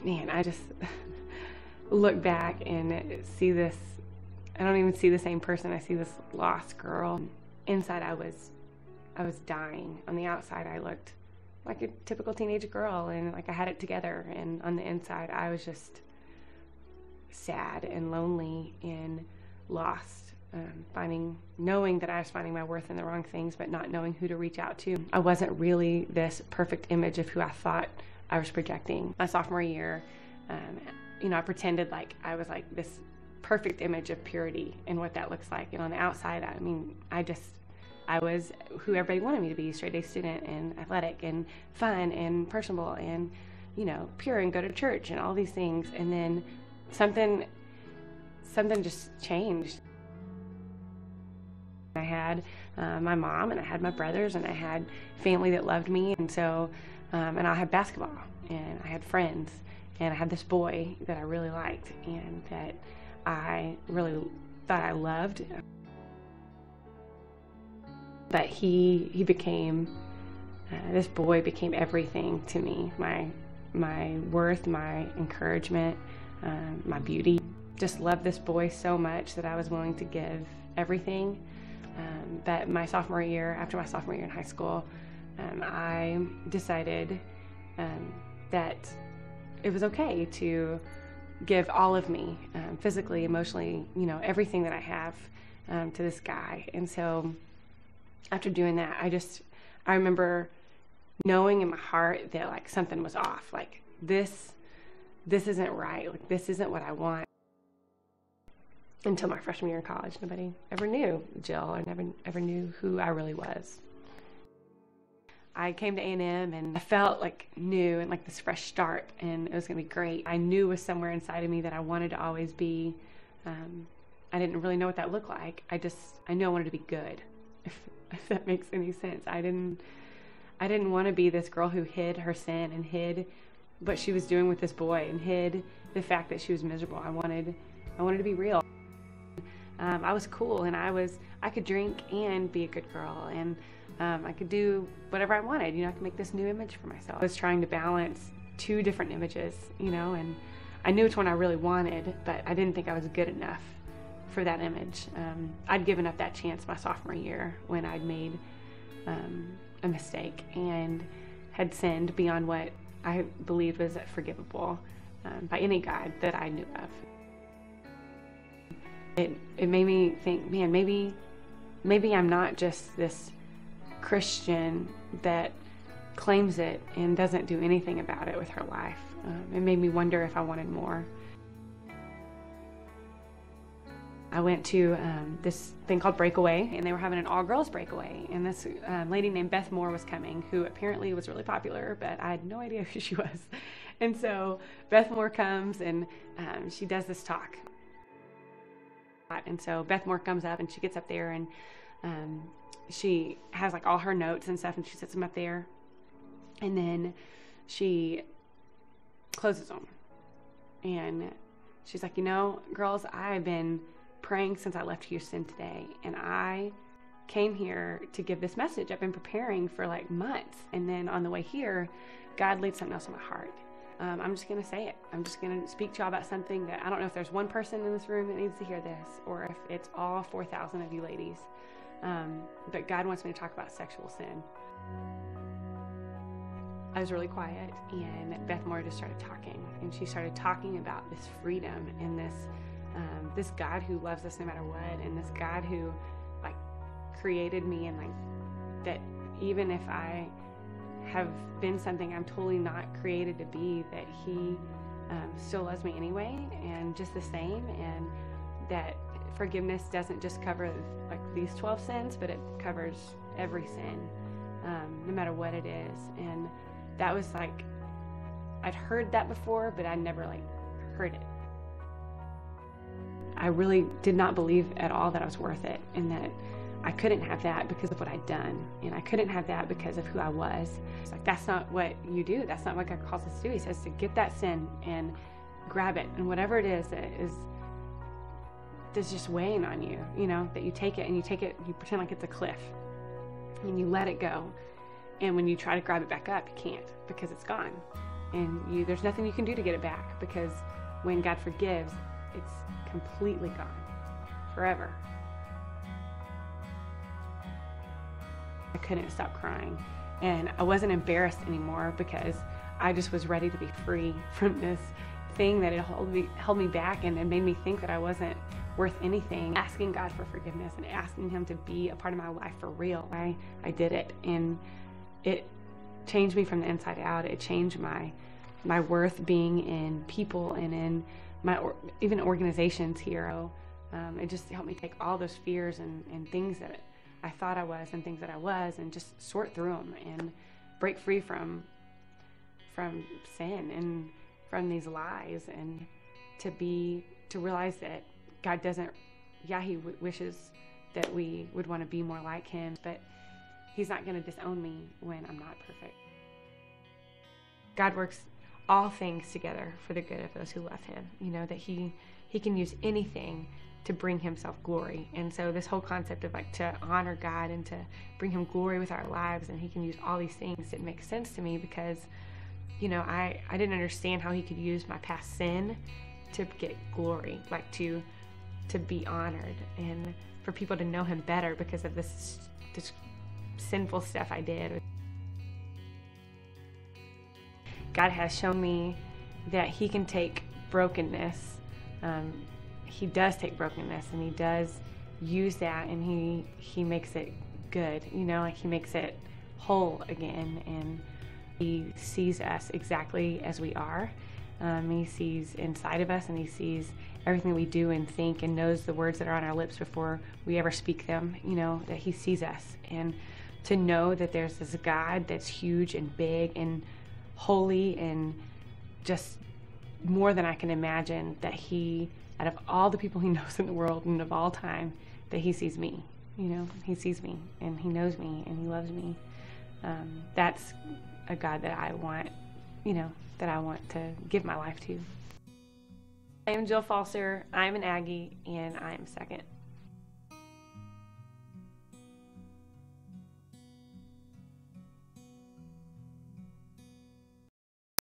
man, I just look back and see this, I don't even see the same person. I see this lost girl. Inside I was dying. On the outside I looked like a typical teenage girl and like I had it together, and on the inside I was just sad and lonely and lost, knowing that I was finding my worth in the wrong things, but not knowing who to reach out to. I wasn't really this perfect image of who I thought I was projecting. My sophomore year, I pretended like I was like this perfect image of purity and what that looks like. And on the outside, I was who everybody wanted me to be: straight A student and athletic and fun and personable and, pure and go to church and all these things. And then something just changed. I had my mom, and I had my brothers, and I had family that loved me, and so and I had basketball, and I had friends, and I had this boy that I really liked and that I really thought I loved. But he became, this boy became everything to me: my worth, my encouragement, my beauty. Just loved this boy so much that I was willing to give everything. But after my sophomore year in high school, I decided that it was okay to give all of me, physically, emotionally, everything that I have, to this guy. And so after doing that, I remember knowing in my heart that like something was off, like this isn't right, like this isn't what I want. Until my freshman year in college, nobody ever knew Jill, or never ever knew who I really was. I came to A&M and I felt like new and like this fresh start, and it was gonna be great. I knew was somewhere inside of me that I wanted to always be. I didn't really know what that looked like. I knew I wanted to be good, if that makes any sense. I didn't want to be this girl who hid her sin and hid what she was doing with this boy and hid the fact that she was miserable. I wanted to be real. I was cool, and I could drink and be a good girl, and I could do whatever I wanted. I could make this new image for myself. I was trying to balance two different images, and I knew which one I really wanted, but I didn't think I was good enough for that image. I'd given up that chance my sophomore year when I'd made a mistake and had sinned beyond what I believed was forgivable by any God that I knew of. It made me think, man, maybe I'm not just this Christian that claims it and doesn't do anything about it with her life. It made me wonder if I wanted more. I went to this thing called Breakaway, and they were having an all-girls breakaway, and this lady named Beth Moore was coming, who apparently was really popular, but I had no idea who she was. And so Beth Moore comes, and she does this talk. And so Beth Moore comes up, and she gets up there, and she has like all her notes and stuff, and she sets them up there, and then she closes them, and she's like, girls, I've been praying since I left Houston today, and I came here to give this message. I've been preparing for like months, and then on the way here, God laid something else in my heart. I'm just going to say it. I'm just going to speak to y'all about something that I don't know if there's one person in this room that needs to hear this, or if it's all 4,000 of you ladies. But God wants me to talk about sexual sin. I was really quiet, and Beth Moore just started talking, and she started talking about this freedom and this God who loves us no matter what, and this God who like created me, and like that even if I have been something I'm totally not created to be, that he still loves me anyway, and just the same, and that forgiveness doesn't just cover like these 12 sins, but it covers every sin, no matter what it is. And that was like, I'd heard that before, but I never like heard it. I really did not believe at all that I was worth it, and that I couldn't have that because of what I'd done, and I couldn't have that because of who I was. It's like, that's not what you do. That's not what God calls us to do. He says to get that sin and grab it, and whatever it is that is that's just weighing on you, that you take it, and you pretend like it's a cliff, and you let it go, And when you try to grab it back up, you can't, because it's gone. And there's nothing you can do to get it back, because when God forgives, it's completely gone, forever. I couldn't stop crying, and I wasn't embarrassed anymore, because I just was ready to be free from this thing that had held me back and it made me think that I wasn't worth anything. Asking God for forgiveness and asking Him to be a part of my life for real. I did it, and it changed me from the inside out. It changed my worth being in people and in even organizations here. It just helped me take all those fears and things that I thought I was and things that I was, and just sort through them and break free from sin and from these lies, and to realize that God doesn't, He wishes that we would want to be more like Him, but He's not going to disown me when I'm not perfect. God works all things together for the good of those who love Him. You know, that He can use anything to bring Himself glory. And so this whole concept of to honor God and to bring Him glory with our lives, and He can use all these things, it makes sense to me, because I didn't understand how He could use my past sin to get glory, to be honored, and for people to know Him better because of this sinful stuff I did. God has shown me that He can take brokenness. He does take brokenness, and He does use that, and He makes it good. He makes it whole again, and He sees us exactly as we are. He sees inside of us, and He sees everything we do and think, and knows the words that are on our lips before we ever speak them. That He sees us, and to know that there's this God that's huge and big and holy and just more than I can imagine, that He, out of all the people He knows in the world and of all time, that He sees me. He sees me, and He knows me, and He loves me. That's a God that I want, that I want to give my life to. I am Jill Pfalser, I'm an Aggie, and I am second.